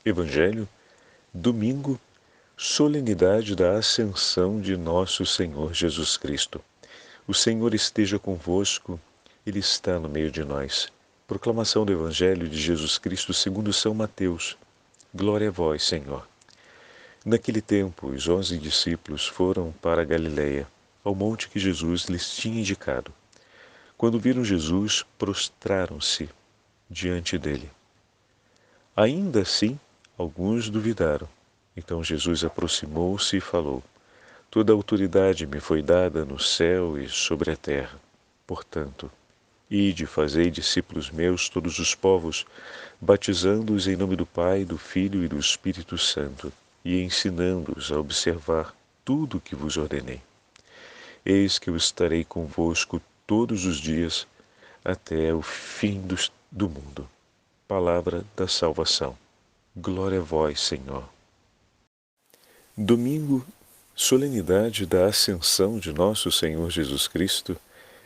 Evangelho, domingo, solenidade da Ascensão de Nosso Senhor Jesus Cristo. O Senhor esteja convosco, Ele está no meio de nós. Proclamação do Evangelho de Jesus Cristo segundo São Mateus. Glória a vós, Senhor. Naquele tempo, os 11 discípulos foram para a Galiléia, ao monte que Jesus lhes tinha indicado. Quando viram Jesus, prostraram-se diante dele. Ainda assim, alguns duvidaram. Então Jesus aproximou-se e falou: Toda a autoridade me foi dada no céu e sobre a terra. Portanto, ide, fazei discípulos meus todos os povos, batizando-os em nome do Pai, do Filho e do Espírito Santo, e ensinando-os a observar tudo o que vos ordenei. Eis que eu estarei convosco todos os dias, até o fim do mundo. Palavra da salvação. Glória a vós, Senhor. Domingo, solenidade da Ascensão de Nosso Senhor Jesus Cristo,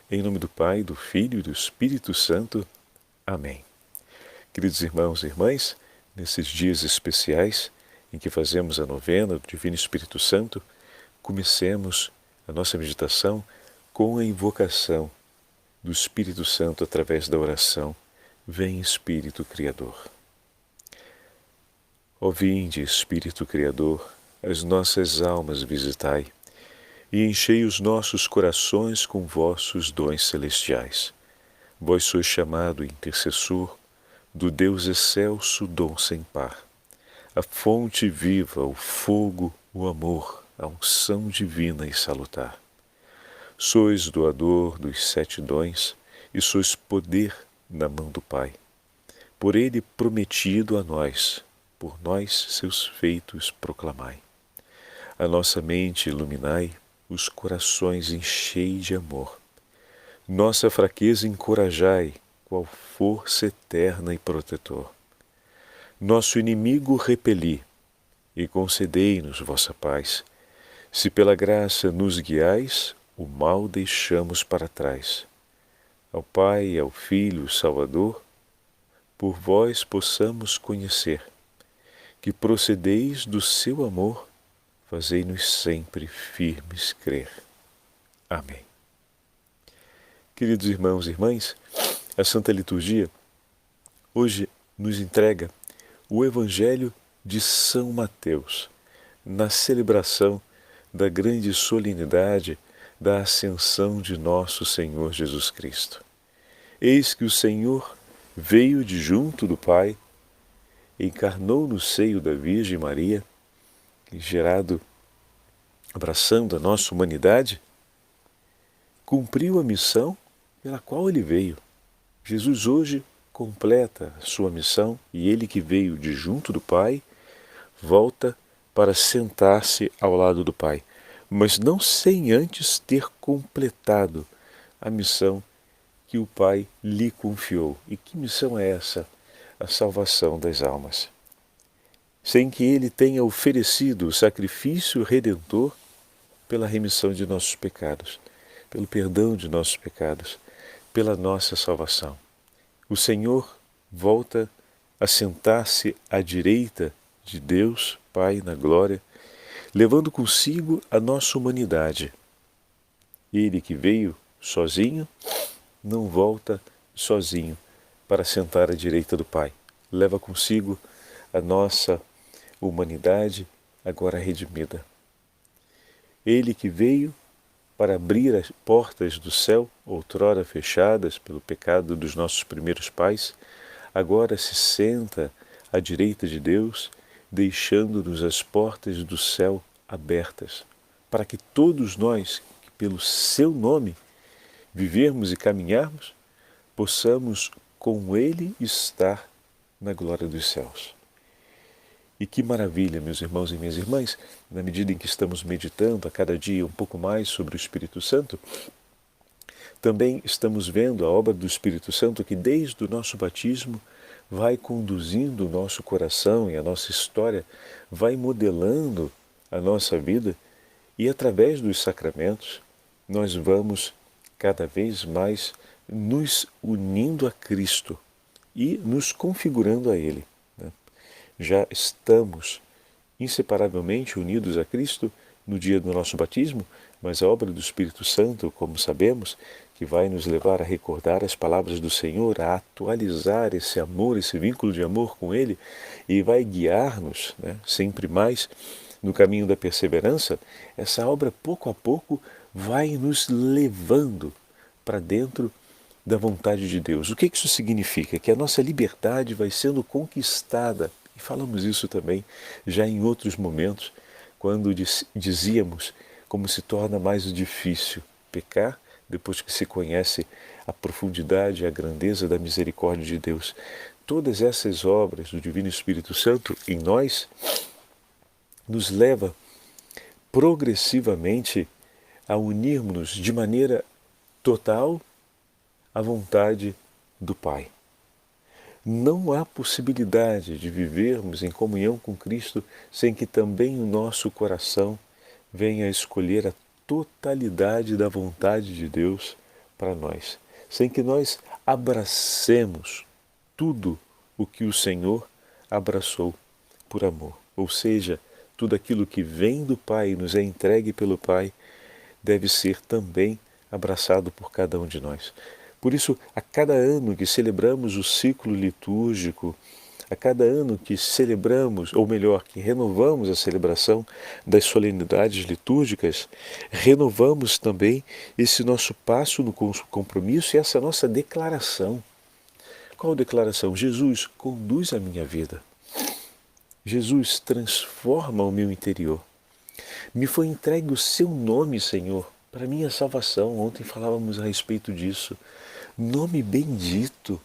em nome do Pai, do Filho e do Espírito Santo. Amém. Queridos irmãos e irmãs, nesses dias especiais em que fazemos a novena do Divino Espírito Santo, comecemos a nossa meditação com a invocação do Espírito Santo através da oração. Vem, Espírito Criador. Ó vinde, Espírito Criador, as nossas almas visitai, e enchei os nossos corações com vossos dons celestiais. Vós sois chamado intercessor do Deus excelso, dom sem par, a fonte viva, o fogo, o amor, a unção divina e salutar. Sois doador dos 7 dons e sois poder na mão do Pai. Por ele prometido a nós, por nós seus feitos proclamai. A nossa mente iluminai, os corações enchei de amor. Nossa fraqueza encorajai, qual força eterna e protetor. Nosso inimigo repeli, e concedei-nos vossa paz. Se pela graça nos guiais, o mal deixamos para trás. Ao Pai e ao Filho Salvador, por vós possamos conhecer, que procedeis do seu amor, fazei-nos sempre firmes crer. Amém. Queridos irmãos e irmãs, a Santa Liturgia hoje nos entrega o Evangelho de São Mateus, na celebração da grande solenidade da Ascensão de Nosso Senhor Jesus Cristo. Eis que o Senhor veio de junto do Pai, encarnou no seio da Virgem Maria, gerado, abraçando a nossa humanidade, cumpriu a missão pela qual ele veio. Jesus hoje completa a sua missão e ele que veio de junto do Pai, volta para sentar-se ao lado do Pai, mas não sem antes ter completado a missão que o Pai lhe confiou. E que missão é essa? A salvação das almas. Sem que ele tenha oferecido o sacrifício redentor pela remissão de nossos pecados, pelo perdão de nossos pecados, pela nossa salvação. O Senhor volta a sentar-se à direita de Deus, Pai, na glória, levando consigo a nossa humanidade. Ele que veio sozinho, não volta sozinho para sentar à direita do Pai. Leva consigo a nossa humanidade agora redimida. Ele que veio para abrir as portas do céu, outrora fechadas pelo pecado dos nossos primeiros pais, agora se senta à direita de Deus, deixando-nos as portas do céu abertas, para que todos nós, que pelo seu nome vivermos e caminharmos, possamos com Ele estar na glória dos céus. E que maravilha, meus irmãos e minhas irmãs, na medida em que estamos meditando a cada dia um pouco mais sobre o Espírito Santo, também estamos vendo a obra do Espírito Santo que desde o nosso batismo vai conduzindo o nosso coração e a nossa história, vai modelando a nossa vida e através dos sacramentos nós vamos cada vez mais nos unindo a Cristo e nos configurando a Ele. já estamos inseparavelmente unidos a Cristo no dia do nosso batismo, mas a obra do Espírito Santo, como sabemos, que vai nos levar a recordar as palavras do Senhor, a atualizar esse amor, esse vínculo de amor com Ele, e vai guiar-nos, sempre mais no caminho da perseverança. Essa obra, pouco a pouco, vai nos levando para dentro da vontade de Deus. O que isso significa? Que a nossa liberdade vai sendo conquistada. E falamos isso também já em outros momentos, quando dizíamos como se torna mais difícil pecar depois que se conhece a profundidade e a grandeza da misericórdia de Deus. Todas essas obras do Divino Espírito Santo em nós nos leva progressivamente a unirmos-nos de maneira total à vontade do Pai. Não há possibilidade de vivermos em comunhão com Cristo sem que também o nosso coração venha a escolher a totalidade da vontade de Deus para nós, sem que nós abracemos tudo o que o Senhor abraçou por amor. Ou seja, tudo aquilo que vem do Pai e nos é entregue pelo Pai deve ser também abraçado por cada um de nós. Por isso, a cada ano que celebramos o ciclo litúrgico, a cada ano que celebramos, ou melhor, que renovamos a celebração das solenidades litúrgicas, renovamos também esse nosso passo no compromisso e essa nossa declaração. Qual declaração? Jesus, conduz a minha vida. Jesus, transforma o meu interior. Me foi entregue o seu nome, Senhor, para minha salvação. Ontem falávamos a respeito disso. Nome bendito,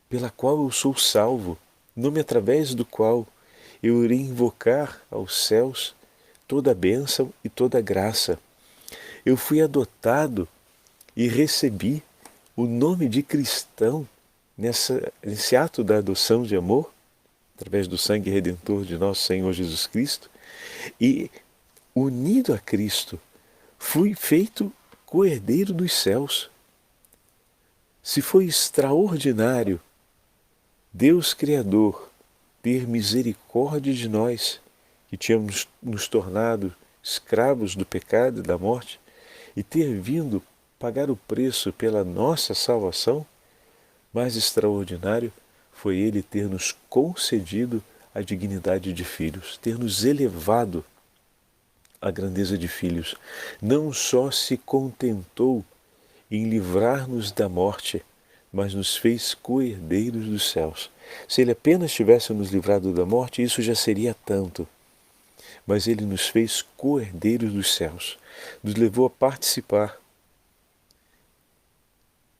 pela qual eu sou salvo. Nome através do qual eu irei invocar aos céus toda a bênção e toda a graça. Eu fui adotado e recebi o nome de cristão nesse ato da adoção de amor, através do sangue redentor de nosso Senhor Jesus Cristo, e unido a Cristo, fui feito co-herdeiro dos céus. Se foi extraordinário Deus Criador ter misericórdia de nós, que tínhamos nos tornado escravos do pecado e da morte, e ter vindo pagar o preço pela nossa salvação, mais extraordinário foi Ele ter nos concedido a dignidade de filhos, ter nos elevado à grandeza de filhos. Não só se contentou em livrar-nos da morte, mas nos fez co-herdeiros dos céus. Se Ele apenas tivesse nos livrado da morte, isso já seria tanto. Mas Ele nos fez co-herdeiros dos céus, nos levou a participar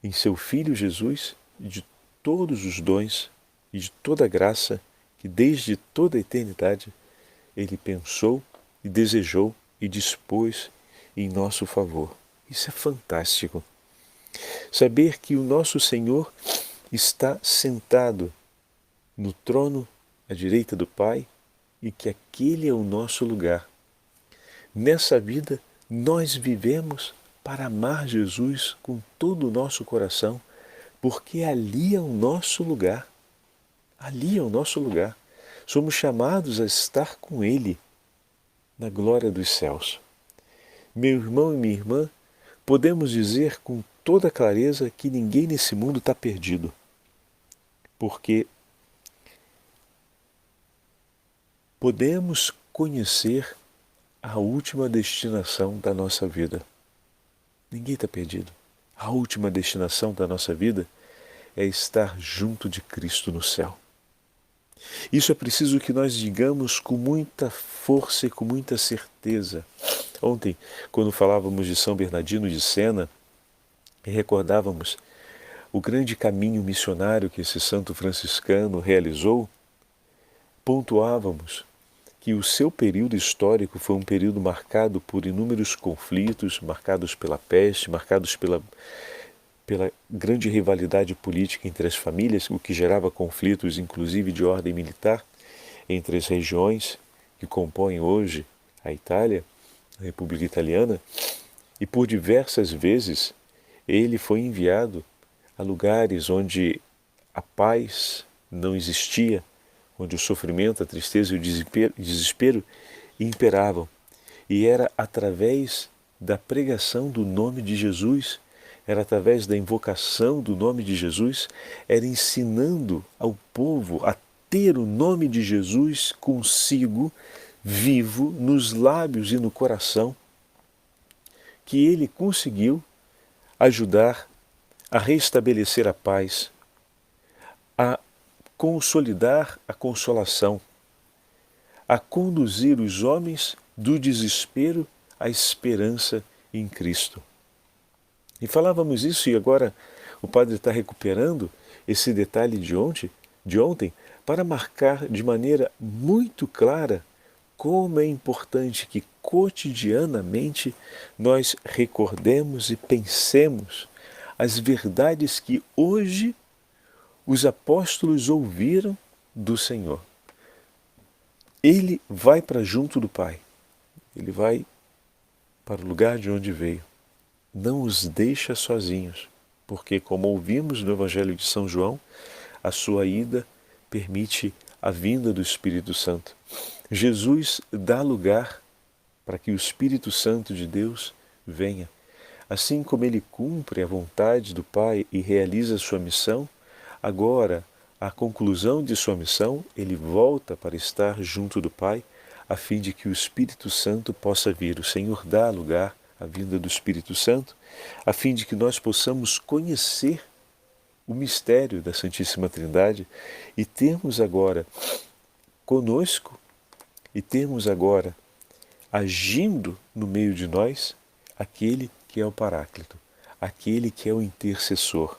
em Seu Filho Jesus de todos os dons e de toda a graça que desde toda a eternidade Ele pensou e desejou e dispôs em nosso favor. Isso é fantástico. Saber que o nosso Senhor está sentado no trono à direita do Pai e que aquele é o nosso lugar. Nessa vida, nós vivemos para amar Jesus com todo o nosso coração, porque ali é o nosso lugar. Ali é o nosso lugar. Somos chamados a estar com Ele na glória dos céus. Meu irmão e minha irmã, podemos dizer com toda clareza que ninguém nesse mundo está perdido, porque podemos conhecer a última destinação da nossa vida. Ninguém está perdido. A última destinação da nossa vida é estar junto de Cristo no céu. Isso é preciso que nós digamos com muita força e com muita certeza. Ontem, quando falávamos de São Bernardino de Sena, e recordávamos o grande caminho missionário que esse santo franciscano realizou, pontuávamos que o seu período histórico foi um período marcado por inúmeros conflitos, marcados pela peste, marcados pela grande rivalidade política entre as famílias, o que gerava conflitos, inclusive de ordem militar, entre as regiões que compõem hoje a Itália, a República Italiana, e por diversas vezes ele foi enviado a lugares onde a paz não existia, onde o sofrimento, a tristeza e o desespero imperavam. E era através da pregação do nome de Jesus, era através da invocação do nome de Jesus, era ensinando ao povo a ter o nome de Jesus consigo, vivo, nos lábios e no coração, que ele conseguiu ajudar a restabelecer a paz, a consolidar a consolação, a conduzir os homens do desespero à esperança em Cristo. E falávamos isso, e agora o Padre está recuperando esse detalhe de ontem para marcar de maneira muito clara como é importante que cotidianamente nós recordemos e pensemos as verdades que hoje os apóstolos ouviram do Senhor. Ele vai para junto do Pai, ele vai para o lugar de onde veio. Não os deixa sozinhos, porque, como ouvimos no Evangelho de São João, a sua ida permite a vinda do Espírito Santo. Jesus dá lugar para que o Espírito Santo de Deus venha. Assim como ele cumpre a vontade do Pai e realiza a sua missão, agora, à conclusão de sua missão, ele volta para estar junto do Pai, a fim de que o Espírito Santo possa vir. O Senhor dá lugar à vinda do Espírito Santo, a fim de que nós possamos conhecer o mistério da Santíssima Trindade e termos agora conosco, e termos agora agindo no meio de nós aquele que é o Paráclito, aquele que é o intercessor.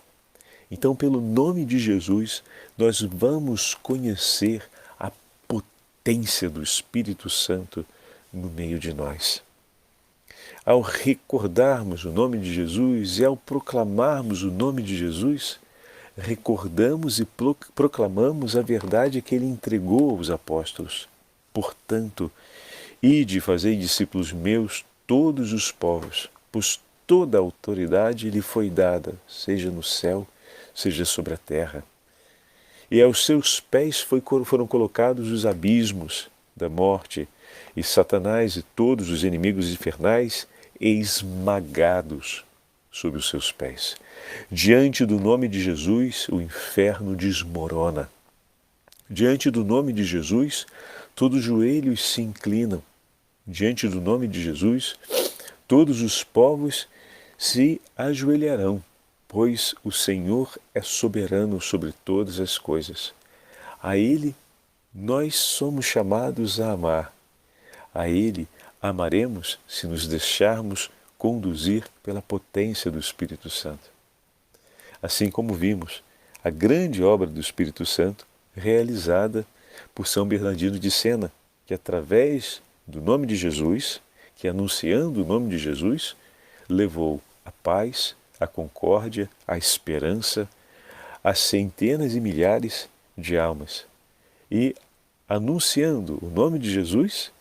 Então, pelo nome de Jesus, nós vamos conhecer a potência do Espírito Santo no meio de nós. Ao recordarmos o nome de Jesus e ao proclamarmos o nome de Jesus, recordamos e proclamamos a verdade que ele entregou aos apóstolos. Portanto, ide e fazei discípulos meus todos os povos, pois toda a autoridade lhe foi dada, seja no céu, seja sobre a terra. E aos seus pés foram colocados os abismos da morte, e Satanás e todos os inimigos infernais esmagados sob os seus pés. Diante do nome de Jesus, o inferno desmorona. Diante do nome de Jesus, todos os joelhos se inclinam. Diante do nome de Jesus, todos os povos se ajoelharão, pois o Senhor é soberano sobre todas as coisas. A Ele nós somos chamados a amar. A Ele amaremos se nos deixarmos conduzir pela potência do Espírito Santo. Assim como vimos a grande obra do Espírito Santo realizada por São Bernardino de Sena, que através do nome de Jesus, que anunciando o nome de Jesus, levou a paz, a concórdia, a esperança a centenas e milhares de almas. E anunciando o nome de Jesus,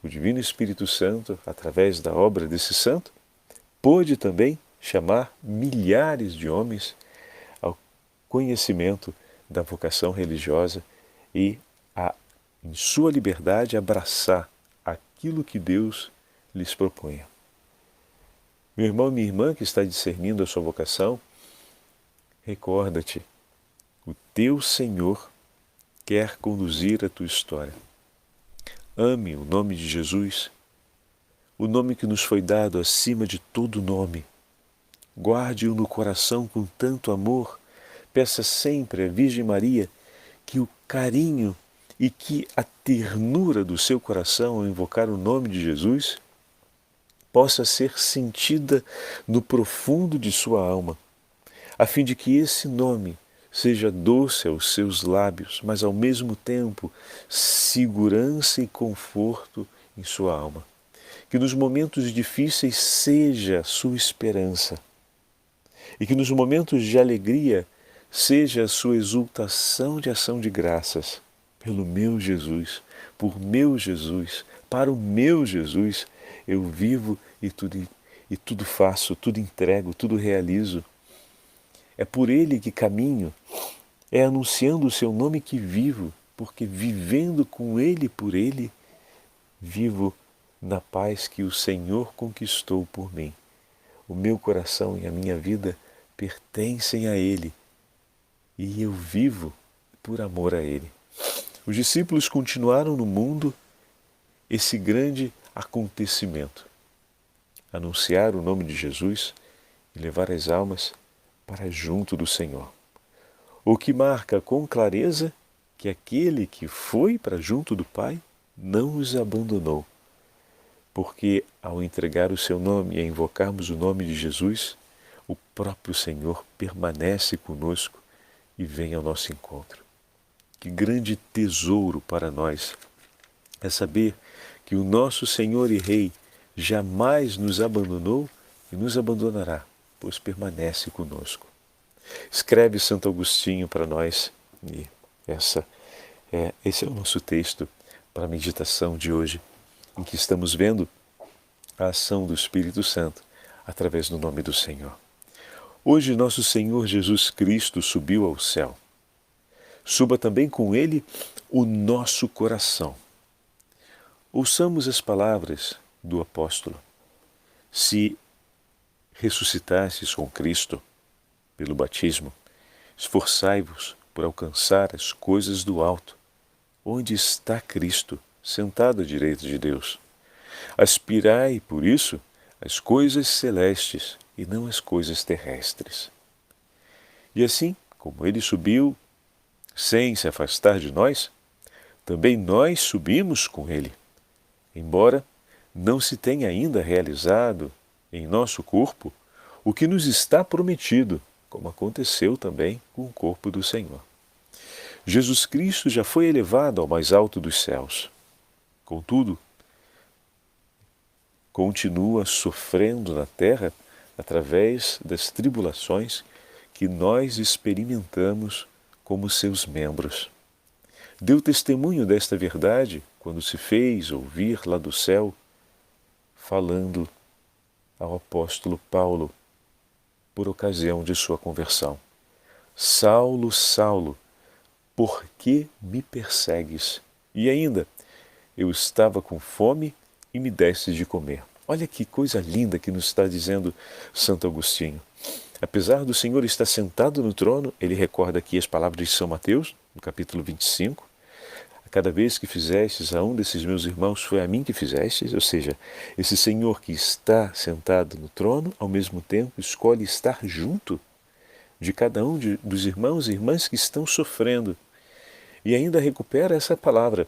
o Divino Espírito Santo, através da obra desse santo, pôde também chamar milhares de homens ao conhecimento da vocação religiosa e em sua liberdade, abraçar aquilo que Deus lhes propunha. Meu irmão e minha irmã que está discernindo a sua vocação, recorda-te, o teu Senhor quer conduzir a tua história. Ame o nome de Jesus, o nome que nos foi dado acima de todo nome. Guarde-o no coração com tanto amor. Peça sempre à Virgem Maria que o carinho e que a ternura do seu coração ao invocar o nome de Jesus possa ser sentida no profundo de sua alma, a fim de que esse nome seja doce aos seus lábios, mas ao mesmo tempo segurança e conforto em sua alma. Que nos momentos difíceis seja a sua esperança e que nos momentos de alegria seja a sua exultação de ação de graças pelo meu Jesus, por meu Jesus, para o meu Jesus, eu vivo e tudo faço, tudo entrego, tudo realizo. É por Ele que caminho, é anunciando o seu nome que vivo, porque vivendo com Ele e por Ele, vivo na paz que o Senhor conquistou por mim. O meu coração e a minha vida pertencem a Ele e eu vivo por amor a Ele. Os discípulos continuaram no mundo esse grande acontecimento, anunciar o nome de Jesus e levar as almas para junto do Senhor. O que marca com clareza que aquele que foi para junto do Pai não os abandonou, porque ao entregar o seu nome e a invocarmos o nome de Jesus, o próprio Senhor permanece conosco e vem ao nosso encontro. Que grande tesouro para nós é saber que o nosso Senhor e Rei jamais nos abandonou e nos abandonará, pois permanece conosco. Escreve Santo Agostinho para nós, e esse é o nosso texto para a meditação de hoje, em que estamos vendo a ação do Espírito Santo através do nome do Senhor. Hoje nosso Senhor Jesus Cristo subiu ao céu. Suba também com Ele o nosso coração. Ouçamos as palavras do apóstolo. Se ressuscitastes com Cristo pelo batismo, esforçai-vos por alcançar as coisas do alto, onde está Cristo, sentado à direita de Deus. Aspirai, por isso, às coisas celestes e não às coisas terrestres. E assim, como Ele subiu, sem se afastar de nós, também nós subimos com Ele. Embora não se tenha ainda realizado em nosso corpo o que nos está prometido, como aconteceu também com o corpo do Senhor. Jesus Cristo já foi elevado ao mais alto dos céus. Contudo, continua sofrendo na terra através das tribulações que nós experimentamos como seus membros. Deu testemunho desta verdade quando se fez ouvir lá do céu, falando ao apóstolo Paulo, por ocasião de sua conversão. Saulo, Saulo, por que me persegues? E ainda, eu estava com fome e me deste de comer. Olha que coisa linda que nos está dizendo Santo Agostinho. Apesar do Senhor estar sentado no trono, ele recorda aqui as palavras de São Mateus, no capítulo 25, cada vez que fizestes a um desses meus irmãos, foi a mim que fizestes, ou seja, esse Senhor que está sentado no trono, ao mesmo tempo escolhe estar junto de cada um dos irmãos e irmãs que estão sofrendo. E ainda recupera essa palavra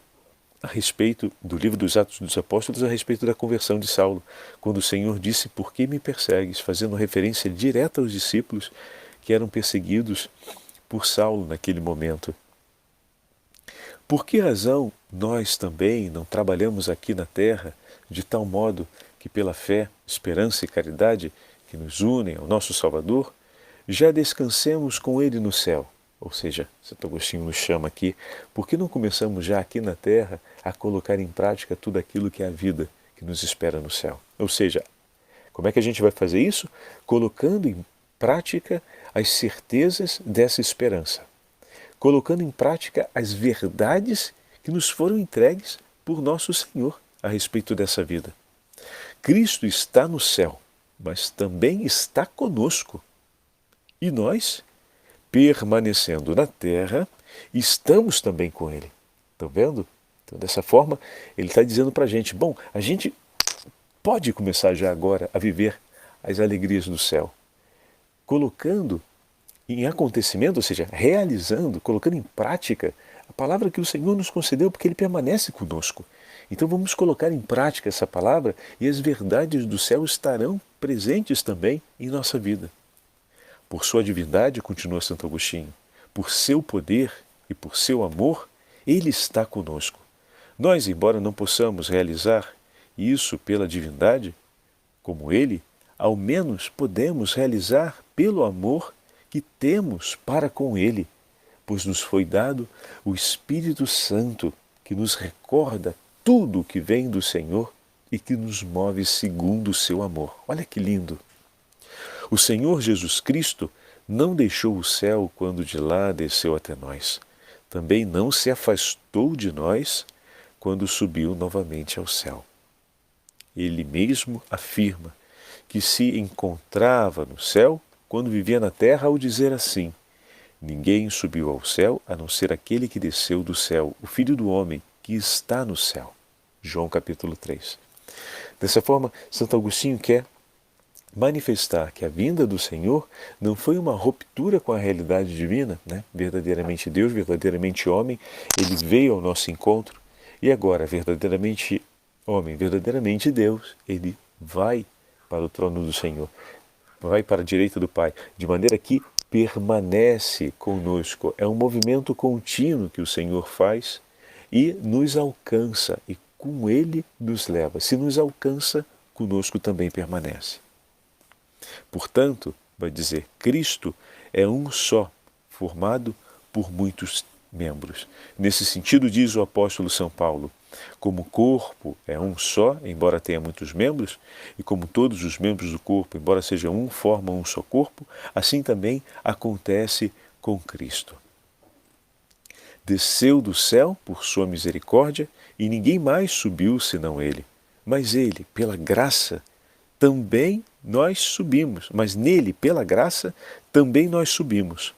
a respeito do livro dos Atos dos Apóstolos, a respeito da conversão de Saulo, quando o Senhor disse, por que me persegues? Fazendo referência direta aos discípulos que eram perseguidos por Saulo naquele momento. Por que razão nós também não trabalhamos aqui na terra de tal modo que pela fé, esperança e caridade que nos unem ao nosso Salvador, já descansemos com Ele no céu? Ou seja, Santo Agostinho nos chama aqui, por que não começamos já aqui na terra a colocar em prática tudo aquilo que é a vida que nos espera no céu? Ou seja, como é que a gente vai fazer isso? Colocando em prática as certezas dessa esperança. Colocando em prática as verdades que nos foram entregues por nosso Senhor a respeito dessa vida. Cristo está no céu, mas também está conosco. E nós, permanecendo na terra, estamos também com Ele. Estão vendo? Então, dessa forma, Ele está dizendo para a gente, bom, a gente pode começar já agora a viver as alegrias do céu, colocando em acontecimento, ou seja, realizando, colocando em prática a palavra que o Senhor nos concedeu, porque Ele permanece conosco. Então vamos colocar em prática essa palavra e as verdades do céu estarão presentes também em nossa vida. Por sua divindade, continua Santo Agostinho, por seu poder e por seu amor, Ele está conosco. Nós, embora não possamos realizar isso pela divindade, como Ele, ao menos podemos realizar pelo amor que temos para com Ele, pois nos foi dado o Espírito Santo, que nos recorda tudo o que vem do Senhor e que nos move segundo o seu amor. Olha que lindo! O Senhor Jesus Cristo não deixou o céu quando de lá desceu até nós. também não se afastou de nós quando subiu novamente ao céu. Ele mesmo afirma que se encontrava no céu quando vivia na terra ao dizer assim: ninguém subiu ao céu a não ser aquele que desceu do céu, o Filho do Homem que está no céu. João capítulo 3. Dessa forma, Santo Agostinho quer manifestar que a vinda do Senhor não foi uma ruptura com a realidade divina, né? Verdadeiramente Deus, verdadeiramente homem, ele veio ao nosso encontro e agora, verdadeiramente homem, verdadeiramente Deus, ele vai para o trono do Senhor, vai para a direita do Pai, de maneira que permanece conosco. É um movimento contínuo que o Senhor faz e nos alcança e com ele nos leva. Se nos alcança, conosco também permanece. Portanto, vai dizer, Cristo é um só, formado por muitos membros. Nesse sentido, diz o apóstolo São Paulo, como o corpo é um só, embora tenha muitos membros, e como todos os membros do corpo, embora sejam um, formam um só corpo, assim também acontece com Cristo. Desceu do céu por sua misericórdia e ninguém mais subiu senão ele. Mas ele, pela graça, também nós subimos. Mas nele, pela graça, também nós subimos.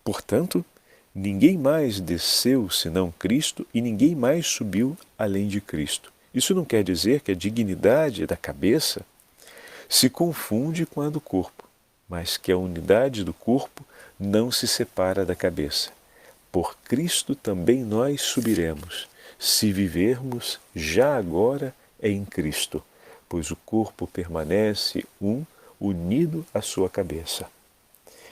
Portanto, ninguém mais desceu senão Cristo e ninguém mais subiu além de Cristo. Isso não quer dizer que a dignidade da cabeça se confunde com a do corpo, mas que a unidade do corpo não se separa da cabeça. Por Cristo também nós subiremos, se vivermos já agora em Cristo, pois o corpo permanece unido à sua cabeça.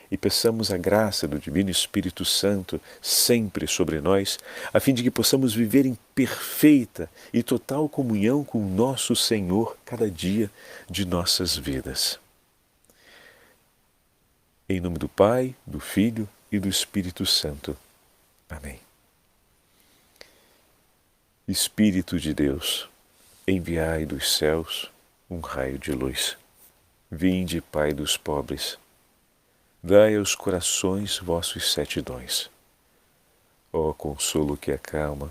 E peçamos a graça do Divino Espírito Santo sempre sobre nós, a fim de que possamos viver em perfeita e total comunhão com o nosso Senhor cada dia de nossas vidas. Em nome do Pai, do Filho e do Espírito Santo. Amém. Espírito de Deus, enviai dos céus um raio de luz. Vinde, Pai dos pobres, dai aos corações vossos 7 dons. Ó consolo que acalma,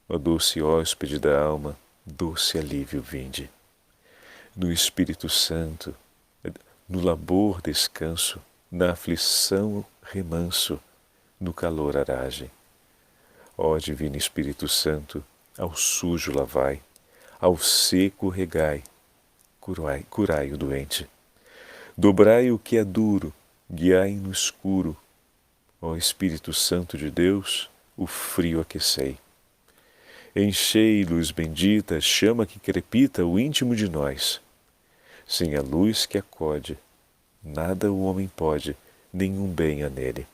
ó doce hóspede da alma, doce alívio vinde. No Espírito Santo, no labor descanso, na aflição remanso, no calor aragem. Ó Divino Espírito Santo, ao sujo lavai, ao seco regai, curai o doente. Dobrai o que é duro, guiai no escuro. Ó Espírito Santo de Deus, o frio aquecei. Enchei, luz bendita, chama que crepita o íntimo de nós. Sem a luz que acode, nada o homem pode, nenhum bem há nele.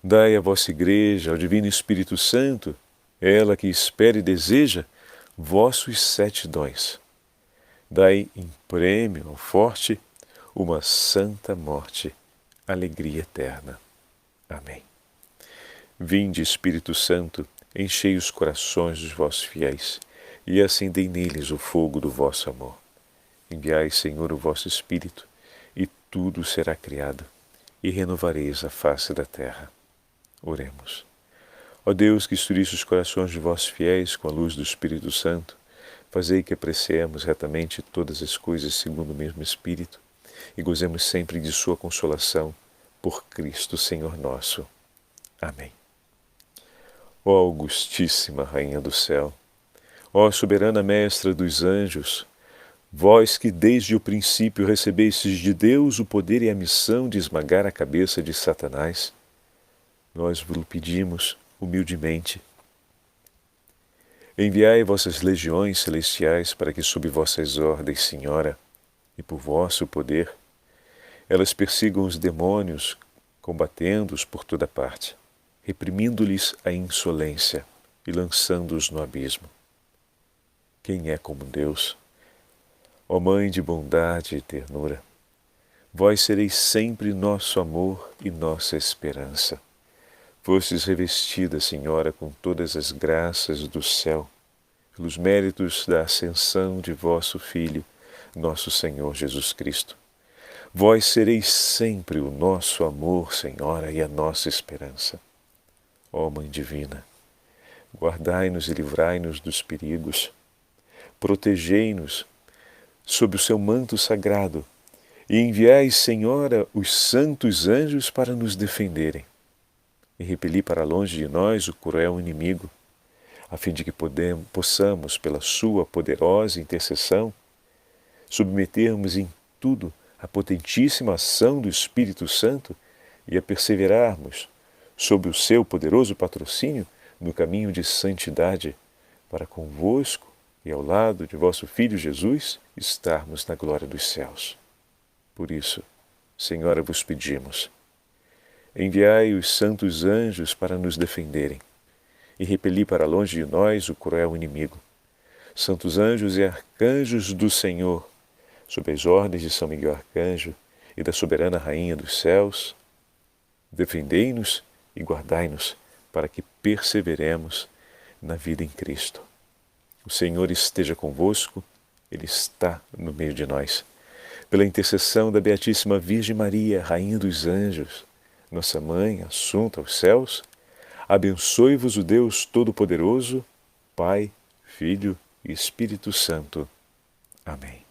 Dai à vossa Igreja, ao Divino Espírito Santo, ela que espera e deseja, vossos 7 dons. Dai em prêmio ao forte uma santa morte, alegria eterna. Amém. Vinde, Espírito Santo, enchei os corações dos vossos fiéis e acendei neles o fogo do vosso amor. Enviai, Senhor, o vosso Espírito, e tudo será criado, e renovareis a face da terra. Oremos. Ó Deus, que instruísse os corações de vossos fiéis com a luz do Espírito Santo, fazei que apreciemos retamente todas as coisas segundo o mesmo Espírito e gozemos sempre de sua consolação, por Cristo Senhor nosso. Amém. Ó Augustíssima Rainha do Céu, ó soberana Mestra dos anjos, vós que desde o princípio recebestes de Deus o poder e a missão de esmagar a cabeça de Satanás, nós vos pedimos humildemente. Enviai vossas legiões celestiais para que, sob vossas ordens, Senhora, e por vosso poder, elas persigam os demônios, combatendo-os por toda parte, reprimindo-lhes a insolência e lançando-os no abismo. Quem é como Deus? Ó Mãe de bondade e ternura, vós sereis sempre nosso amor e nossa esperança. Fostes revestida, Senhora, com todas as graças do céu, pelos méritos da ascensão de vosso Filho, nosso Senhor Jesus Cristo. Vós sereis sempre o nosso amor, Senhora, e a nossa esperança. ó Mãe Divina. Guardai-nos e livrai-nos dos perigos. Protegei-nos sob o seu manto sagrado e enviai, Senhora, os santos anjos para nos defenderem e repeli para longe de nós o cruel inimigo, a fim de que possamos, pela sua poderosa intercessão, submetermos em tudo a potentíssima ação do Espírito Santo e a perseverarmos, sob o seu poderoso patrocínio, no caminho de santidade, para convosco e ao lado de vosso Filho Jesus estarmos na glória dos céus. Por isso, Senhora, vos pedimos, enviai os santos anjos para nos defenderem e repeli para longe de nós o cruel inimigo. Santos anjos e arcanjos do Senhor, sob as ordens de São Miguel Arcanjo e da soberana Rainha dos céus, defendei-nos e guardai-nos para que perseveremos na vida em Cristo. O Senhor esteja convosco, Ele está no meio de nós. Pela intercessão da Beatíssima Virgem Maria, Rainha dos Anjos, nossa Mãe, assunta aos céus, abençoe-vos o Deus Todo-Poderoso, Pai, Filho e Espírito Santo. Amém.